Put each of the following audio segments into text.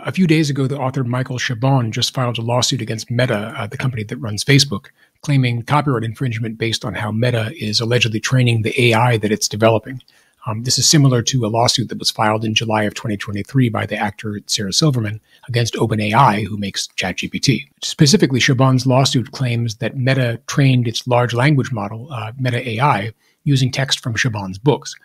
A few days ago, the author Michael Chabon just filed a lawsuit against Meta, the company that runs Facebook, claiming copyright infringement based on how Meta is allegedly training the AI that it's developing. This is similar to a lawsuit that was filed in July of 2023 by the actor Sarah Silverman against OpenAI, who makes ChatGPT. Specifically, Chabon's lawsuit claims that Meta trained its large language model, Meta AI, using text from Chabon's books.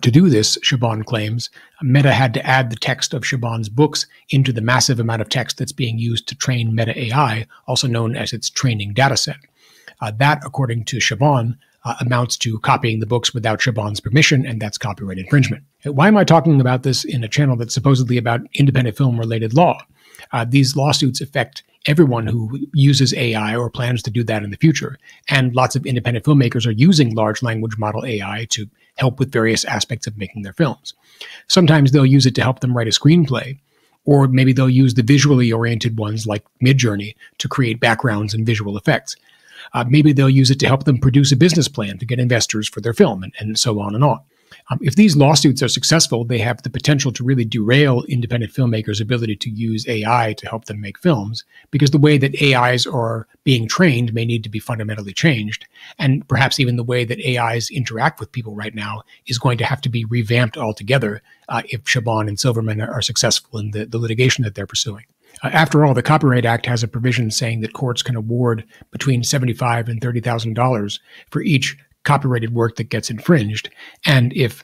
To do this, Chabon claims, Meta had to add the text of Chabon's books into the massive amount of text that's being used to train Meta AI, also known as its training dataset. That, according to Chabon, amounts to copying the books without Chabon's permission, and that's copyright infringement. Why am I talking about this in a channel that's supposedly about independent film-related law? These lawsuits affect everyone who uses AI or plans to do that in the future, and lots of independent filmmakers are using large language model AI to help with various aspects of making their films. Sometimes they'll use it to help them write a screenplay, or maybe they'll use the visually oriented ones like Midjourney to create backgrounds and visual effects. Maybe they'll use it to help them produce a business plan to get investors for their film, and so on and on. If these lawsuits are successful, they have the potential to really derail independent filmmakers' ability to use AI to help them make films, because the way that AIs are being trained may need to be fundamentally changed, and perhaps even the way that AIs interact with people right now is going to have to be revamped altogether if Chabon and Silverman are successful in the litigation that they're pursuing. After all, the Copyright Act has a provision saying that courts can award between $75,000 and $30,000 for each copyrighted work that gets infringed. And if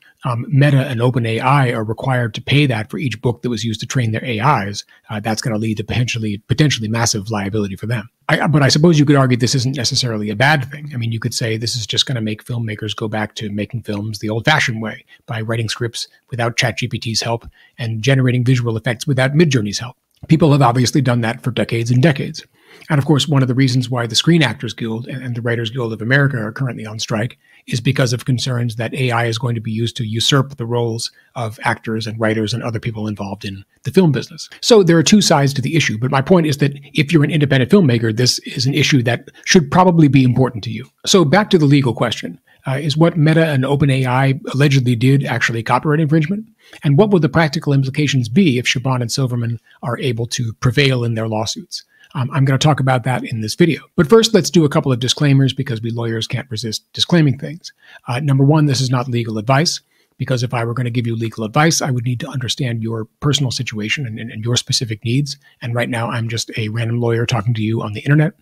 Meta and OpenAI are required to pay that for each book that was used to train their AIs, that's going to lead to potentially massive liability for them. But I suppose you could argue this isn't necessarily a bad thing. I mean, you could say this is just going to make filmmakers go back to making films the old-fashioned way, by writing scripts without ChatGPT's help and generating visual effects without Midjourney's help. People have obviously done that for decades and decades. And of course, one of the reasons why the Screen Actors Guild and the Writers Guild of America are currently on strike is because of concerns that AI is going to be used to usurp the roles of actors and writers and other people involved in the film business. So there are two sides to the issue, but my point is that if you're an independent filmmaker, this is an issue that should probably be important to you. So back to the legal question. Is what Meta and OpenAI allegedly did actually copyright infringement? And what will the practical implications be if Chabon and Silverman are able to prevail in their lawsuits? I'm going to talk about that in this video. But first, let's do a couple of disclaimers because we lawyers can't resist disclaiming things. Number one, this is not legal advice, because if I were going to give you legal advice, I would need to understand your personal situation and your specific needs. And right now, I'm just a random lawyer talking to you on the internet.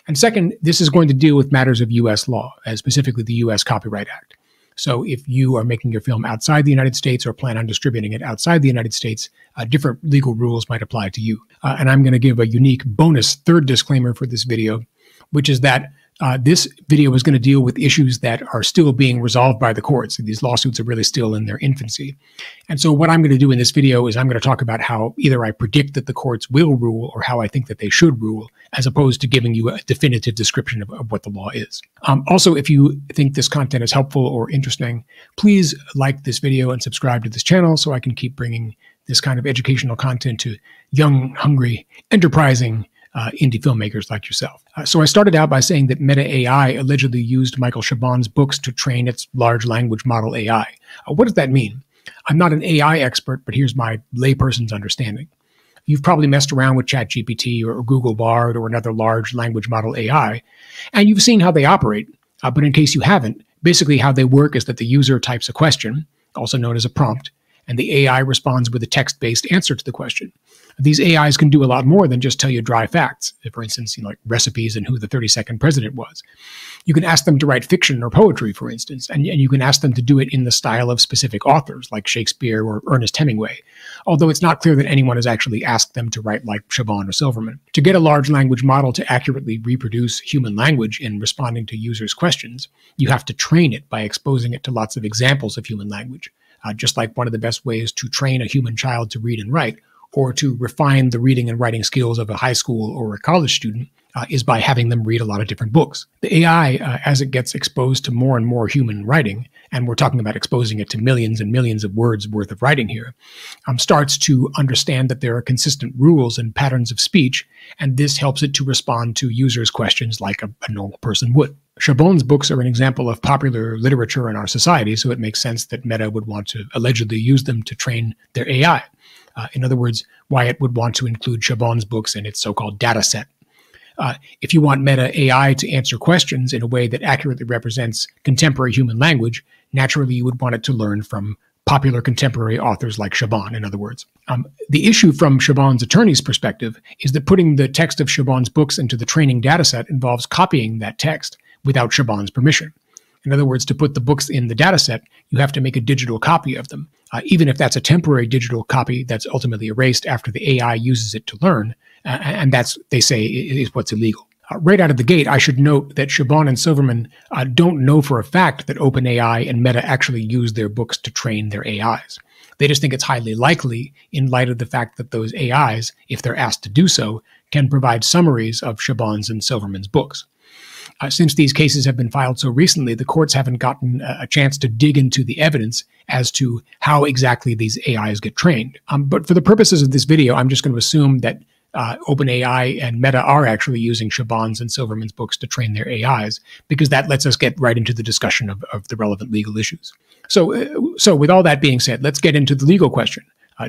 And second, this is going to deal with matters of U.S. law, specifically the U.S. Copyright Act. So if you are making your film outside the United States or plan on distributing it outside the United States, different legal rules might apply to you. And I'm going to give a unique bonus third disclaimer for this video, which is that this video is going to deal with issues that are still being resolved by the courts. These lawsuits are really still in their infancy. And so what I'm going to do in this video is I'm going to talk about how either I predict that the courts will rule or how I think that they should rule, as opposed to giving you a definitive description of what the law is. Also, if you think this content is helpful or interesting, please like this video and subscribe to this channel so I can keep bringing this kind of educational content to young, hungry, enterprising indie filmmakers like yourself. So I started out by saying that Meta AI allegedly used Michael Chabon's books to train its large language model AI. What does that mean? I'm not an AI expert, but here's my layperson's understanding. You've probably messed around with ChatGPT or Google Bard or another large language model AI, and you've seen how they operate. But in case you haven't, basically how they work is that the user types a question, also known as a prompt, and the AI responds with a text-based answer to the question. These AIs can do a lot more than just tell you dry facts. For instance, like recipes and who the 32nd president was. You can ask them to write fiction or poetry, for instance, and you can ask them to do it in the style of specific authors like Shakespeare or Ernest Hemingway, although it's not clear that anyone has actually asked them to write like Chabon or Silverman. To get a large language model to accurately reproduce human language in responding to users' questions, you have to train it by exposing it to lots of examples of human language, just like one of the best ways to train a human child to read and write, or to refine the reading and writing skills of a high school or a college student, is by having them read a lot of different books. The AI, as it gets exposed to more and more human writing, and we're talking about exposing it to millions and millions of words worth of writing here, starts to understand that there are consistent rules and patterns of speech, and this helps it to respond to users' questions like a normal person would. Chabon's books are an example of popular literature in our society, so it makes sense that Meta would want to allegedly use them to train their AI. In other words, why it would want to include Chabon's books in its so-called data set. If you want Meta AI to answer questions in a way that accurately represents contemporary human language, naturally you would want it to learn from popular contemporary authors like Chabon, in other words. The issue from Chabon's attorney's perspective is that putting the text of Chabon's books into the training dataset involves copying that text without Chabon's permission. In other words, to put the books in the dataset, you have to make a digital copy of them, even if that's a temporary digital copy that's ultimately erased after the AI uses it to learn, and that's, they say, is what's illegal. Right out of the gate, I should note that Chabon and Silverman don't know for a fact that OpenAI and Meta actually use their books to train their AIs. They just think it's highly likely in light of the fact that those AIs, if they're asked to do so, can provide summaries of Chabon's and Silverman's books. Since these cases have been filed so recently, the courts haven't gotten a chance to dig into the evidence as to how exactly these AIs get trained. But for the purposes of this video, I'm just going to assume that OpenAI and Meta are actually using Chabon's and Silverman's books to train their AIs, because that lets us get right into the discussion of the relevant legal issues. So with all that being said, let's get into the legal question.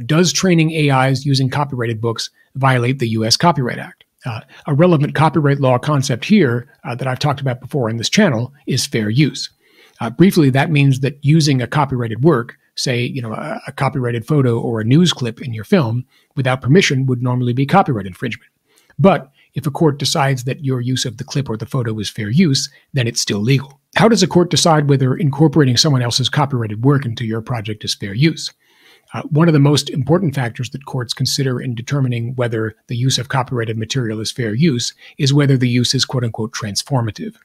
Does training AIs using copyrighted books violate the U.S. Copyright Act? A relevant copyright law concept here that I've talked about before on this channel is fair use. Briefly, that means that using a copyrighted work, say, a copyrighted photo or a news clip in your film, without permission would normally be copyright infringement. But if a court decides that your use of the clip or the photo is fair use, then it's still legal. How does a court decide whether incorporating someone else's copyrighted work into your project is fair use? One of the most important factors that courts consider in determining whether the use of copyrighted material is fair use is whether the use is quote-unquote transformative.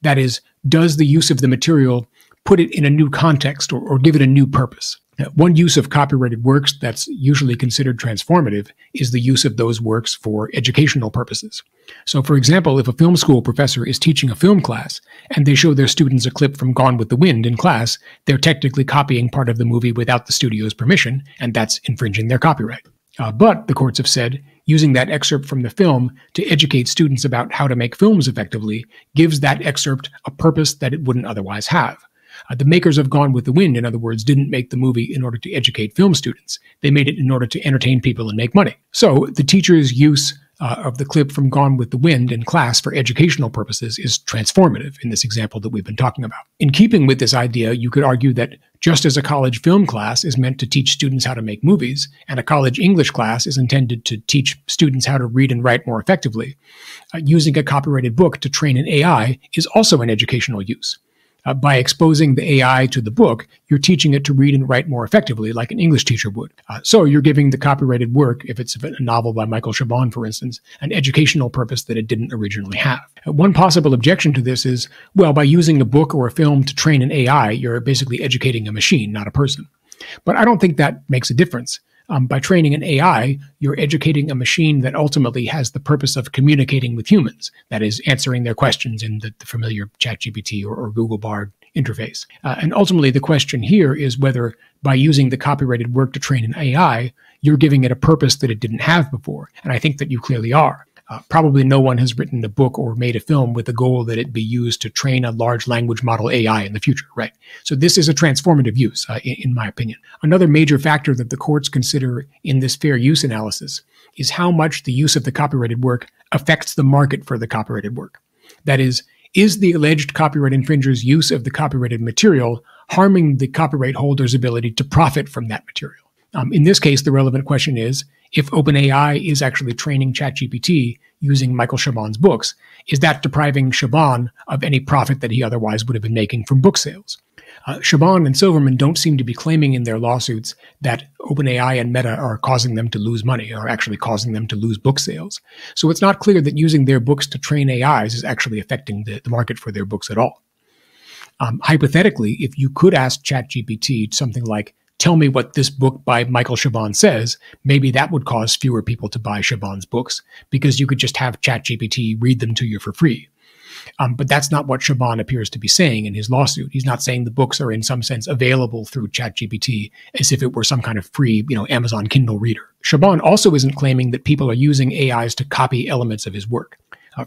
That is, does the use of the material put it in a new context or give it a new purpose? One use of copyrighted works that's usually considered transformative is the use of those works for educational purposes. So, for example, if a film school professor is teaching a film class and they show their students a clip from Gone with the Wind in class, they're technically copying part of the movie without the studio's permission, and that's infringing their copyright. But the courts have said using that excerpt from the film to educate students about how to make films effectively gives that excerpt a purpose that it wouldn't otherwise have. The makers of Gone with the Wind, in other words, didn't make the movie in order to educate film students. They made it in order to entertain people and make money. So the teacher's use of the clip from Gone with the Wind in class for educational purposes is transformative in this example that we've been talking about. In keeping with this idea, you could argue that just as a college film class is meant to teach students how to make movies, and a college English class is intended to teach students how to read and write more effectively, using a copyrighted book to train an AI is also an educational use. By exposing the AI to the book, you're teaching it to read and write more effectively, like an English teacher would. So you're giving the copyrighted work, if it's a novel by Michael Chabon, for instance, an educational purpose that it didn't originally have. One possible objection to this is, well, by using a book or a film to train an AI, you're basically educating a machine, not a person. But I don't think that makes a difference. By training an AI, you're educating a machine that ultimately has the purpose of communicating with humans, that is, answering their questions in the familiar ChatGPT or Google Bard interface. And ultimately, the question here is whether by using the copyrighted work to train an AI, you're giving it a purpose that it didn't have before. And I think that you clearly are. Probably no one has written a book or made a film with the goal that it be used to train a large language model AI in the future, right? So this is a transformative use, in my opinion. Another major factor that the courts consider in this fair use analysis is how much the use of the copyrighted work affects the market for the copyrighted work. That is the alleged copyright infringer's use of the copyrighted material harming the copyright holder's ability to profit from that material? In this case, the relevant question is, if OpenAI is actually training ChatGPT using Michael Chabon's books, is that depriving Chabon of any profit that he otherwise would have been making from book sales? Chabon and Silverman don't seem to be claiming in their lawsuits that OpenAI and Meta are causing them to lose money or actually causing them to lose book sales. So it's not clear that using their books to train AIs is actually affecting the market for their books at all. Hypothetically, if you could ask ChatGPT something like, tell me what this book by Michael Chabon says, maybe that would cause fewer people to buy Chabon's books because you could just have ChatGPT read them to you for free. But that's not what Chabon appears to be saying in his lawsuit. He's not saying the books are in some sense available through ChatGPT as if it were some kind of free, Amazon Kindle reader. Chabon also isn't claiming that people are using AIs to copy elements of his work.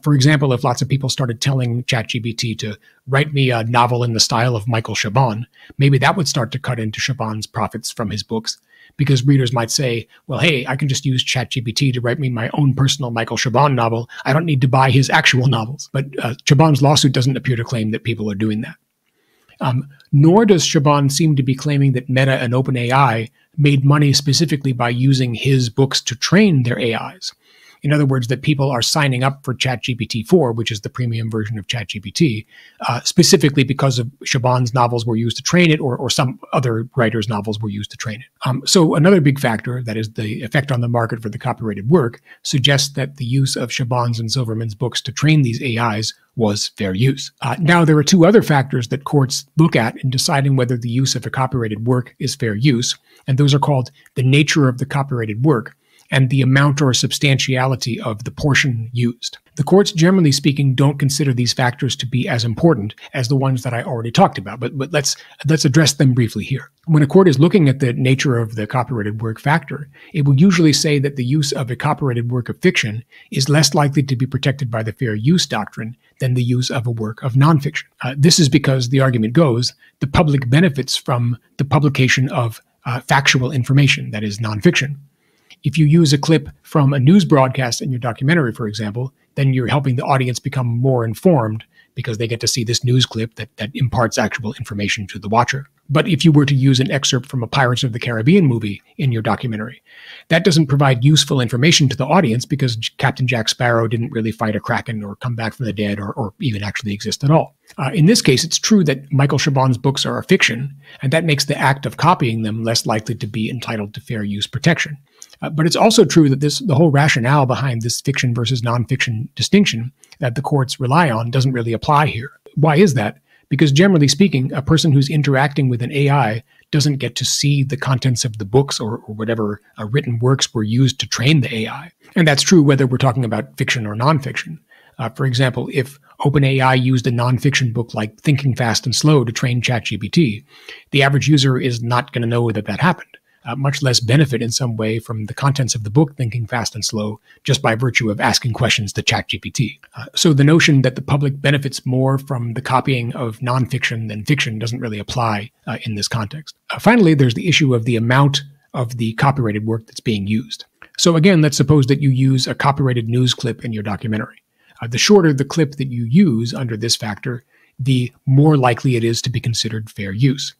For example, if lots of people started telling ChatGPT to write me a novel in the style of Michael Chabon, maybe that would start to cut into Chabon's profits from his books, because readers might say, well, hey, I can just use ChatGPT to write me my own personal Michael Chabon novel. I don't need to buy his actual novels. But Chabon's lawsuit doesn't appear to claim that people are doing that. Nor does Chabon seem to be claiming that Meta and OpenAI made money specifically by using his books to train their AIs. In other words, that people are signing up for ChatGPT 4, which is the premium version of ChatGPT, specifically because of Chabon's novels were used to train it, or some other writer's novels were used to train it. So another big factor, that is the effect on the market for the copyrighted work, suggests that the use of Chabon's and Silverman's books to train these AIs was fair use. Now, there are two other factors that courts look at in deciding whether the use of a copyrighted work is fair use, and those are called the nature of the copyrighted work and the amount or substantiality of the portion used. The courts, generally speaking, don't consider these factors to be as important as the ones that I already talked about, but let's address them briefly here. When a court is looking at the nature of the copyrighted work factor, it will usually say that the use of a copyrighted work of fiction is less likely to be protected by the fair use doctrine than the use of a work of nonfiction. This is because, the argument goes, the public benefits from the publication of factual information, that is, nonfiction. If you use a clip from a news broadcast in your documentary, for example, then you're helping the audience become more informed because they get to see this news clip that imparts actual information to the watcher. But if you were to use an excerpt from a Pirates of the Caribbean movie in your documentary, that doesn't provide useful information to the audience because Captain Jack Sparrow didn't really fight a kraken or come back from the dead or even actually exist at all. In this case, it's true that Michael Chabon's books are a fiction, and that makes the act of copying them less likely to be entitled to fair use protection. But it's also true that the whole rationale behind this fiction versus nonfiction distinction that the courts rely on doesn't really apply here. Why is that? Because generally speaking, a person who's interacting with an AI doesn't get to see the contents of the books or whatever written works were used to train the AI. And that's true whether we're talking about fiction or nonfiction. For example, if OpenAI used a nonfiction book like Thinking Fast and Slow to train ChatGPT, the average user is not going to know that that happened. Much less benefit in some way from the contents of the book Thinking Fast and Slow just by virtue of asking questions to ChatGPT. So the notion that the public benefits more from the copying of nonfiction than fiction doesn't really apply in this context. Finally, there's the issue of the amount of the copyrighted work that's being used. So again, let's suppose that you use a copyrighted news clip in your documentary. The shorter the clip that you use under this factor, the more likely it is to be considered fair use.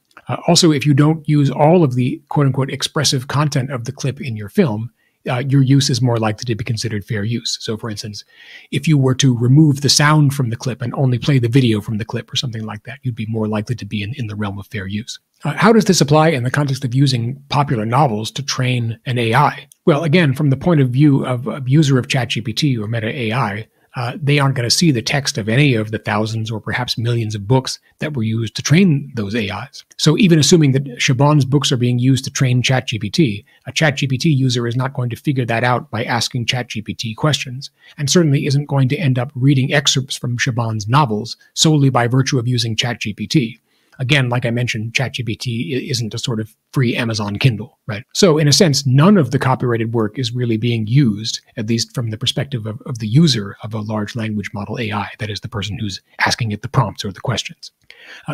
Also, if you don't use all of the quote-unquote expressive content of the clip in your film, your use is more likely to be considered fair use. So, for instance, if you were to remove the sound from the clip and only play the video from the clip or something like that, you'd be more likely to be in the realm of fair use. How does this apply in the context of using popular novels to train an AI? Well, again, from the point of view of a user of ChatGPT or Meta AI, they aren't going to see the text of any of the thousands or perhaps millions of books that were used to train those AIs. So even assuming that Chabon's books are being used to train ChatGPT, a ChatGPT user is not going to figure that out by asking ChatGPT questions, and certainly isn't going to end up reading excerpts from Chabon's novels solely by virtue of using ChatGPT. Again, like I mentioned, ChatGPT isn't a sort of free Amazon Kindle, right? So in a sense, none of the copyrighted work is really being used, at least from the perspective of the user of a large language model AI, that is the person who's asking it the prompts or the questions.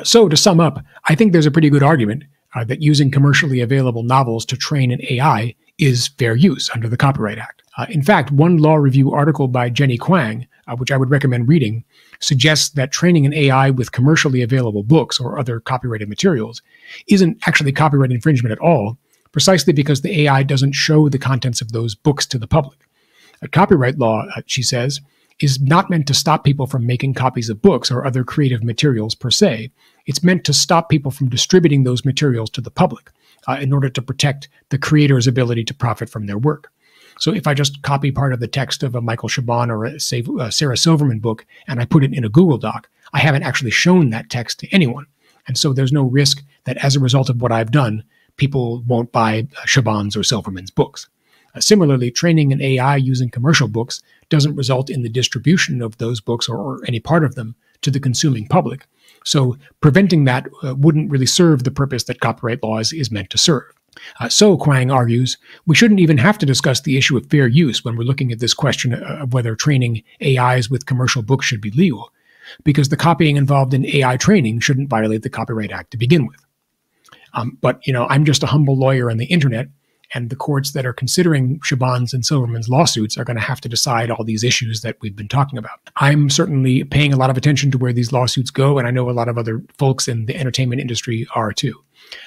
So to sum up, I think there's a pretty good argument that using commercially available novels to train an AI is fair use under the Copyright Act. In fact, one law review article by Jenny Kwang, which I would recommend reading, suggests that training an AI with commercially available books or other copyrighted materials isn't actually copyright infringement at all, precisely because the AI doesn't show the contents of those books to the public. A copyright law, she says, is not meant to stop people from making copies of books or other creative materials per se. It's meant to stop people from distributing those materials to the public in order to protect the creator's ability to profit from their work. So if I just copy part of the text of a Michael Chabon or a Sarah Silverman book and I put it in a Google Doc, I haven't actually shown that text to anyone. And so there's no risk that as a result of what I've done, people won't buy Chabon's or Silverman's books. Similarly, training an AI using commercial books doesn't result in the distribution of those books or any part of them to the consuming public. So preventing that wouldn't really serve the purpose that copyright law is meant to serve. So, Kwang argues, we shouldn't even have to discuss the issue of fair use when we're looking at this question of whether training AIs with commercial books should be legal, because the copying involved in AI training shouldn't violate the Copyright Act to begin with. But, I'm just a humble lawyer on the internet, and the courts that are considering Chabon's and Silverman's lawsuits are going to have to decide all these issues that we've been talking about. I'm certainly paying a lot of attention to where these lawsuits go, and I know a lot of other folks in the entertainment industry are too.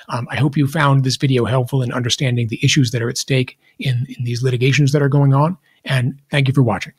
I hope you found this video helpful in understanding the issues that are at stake in these litigations that are going on, and thank you for watching.